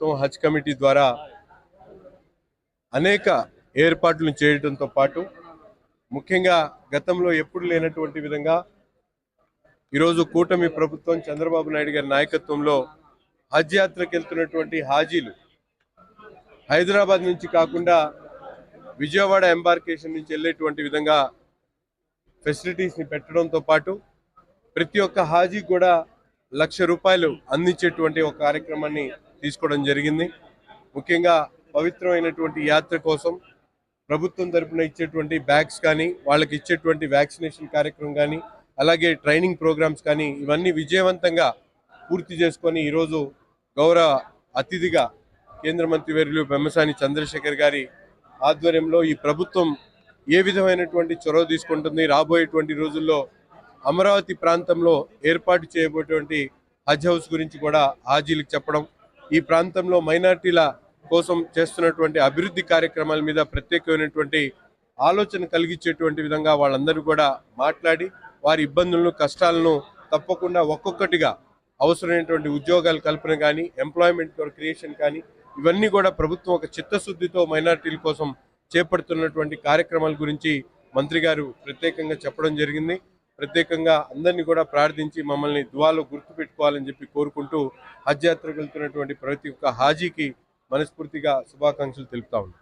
ప్రభుత్వం హజ్ కమిటీ ద్వారా అనేక ఏర్పాట్లను చేయడంతో పాటు ముఖ్యంగా గతంలో ఎప్పుడు లేనటువంటి విధంగా ఈరోజు కూటమి ప్రభుత్వం చంద్రబాబు నాయుడు గారి నాయకత్వంలో హజ్ యాత్రకు వెళ్తున్నటువంటి హాజీలు హైదరాబాద్ నుంచి కాకుండా విజయవాడ ఎంబార్కేషన్ నుంచి వెళ్ళేటువంటి విధంగా ఫెసిలిటీస్ని పెట్టడంతో పాటు ప్రతి ఒక్క హాజీ కూడా ₹1,00,000 అందించేటువంటి ఒక కార్యక్రమాన్ని తీసుకోవడం జరిగింది. ముఖ్యంగా పవిత్రమైనటువంటి యాత్ర కోసం ప్రభుత్వం తరపున ఇచ్చేటువంటి బ్యాగ్స్ కానీ, వాళ్ళకి ఇచ్చేటువంటి వ్యాక్సినేషన్ కార్యక్రమం కానీ, అలాగే ట్రైనింగ్ ప్రోగ్రామ్స్ కానీ ఇవన్నీ విజయవంతంగా పూర్తి చేసుకొని ఈరోజు గౌరవ అతిథిగా కేంద్ర మంత్రి వర్యులు పెమ్మసాని చంద్రశేఖర్ గారి ఆధ్వర్యంలో ఈ ప్రభుత్వం ఏ విధమైనటువంటి చొరవ తీసుకుంటుంది, రాబోయేటువంటి రోజుల్లో అమరావతి ప్రాంతంలో ఏర్పాటు చేయబోయేటువంటి హజ్ హౌస్ గురించి కూడా హాజీలకు చెప్పడం, ఈ ప్రాంతంలో మైనార్టీల కోసం చేస్తున్నటువంటి అభివృద్ధి కార్యక్రమాల మీద ప్రత్యేకమైనటువంటి ఆలోచన కలిగించేటువంటి విధంగా వాళ్ళందరూ కూడా మాట్లాడి వారి ఇబ్బందులను కష్టాలను తప్పకుండా ఒక్కొక్కటిగా అవసరమైనటువంటి ఉద్యోగాల కల్పన కానీ, ఎంప్లాయ్మెంట్ క్రియేషన్ కానీ ఇవన్నీ కూడా ప్రభుత్వం ఒక చిత్తశుద్ధితో మైనార్టీల కోసం చేపడుతున్నటువంటి కార్యక్రమాల గురించి మంత్రి గారు ప్రత్యేకంగా చెప్పడం జరిగింది. ప్రత్యేకంగా అందరినీ కూడా ప్రార్థించి మమ్మల్ని దువాలో గుర్తుపెట్టుకోవాలని చెప్పి కోరుకుంటూ హజ్ యాత్రకు వెళ్తున్నటువంటి ప్రతి ఒక్క హాజీకి మనస్ఫూర్తిగా శుభాకాంక్షలు తెలుపుతా ఉన్నాం.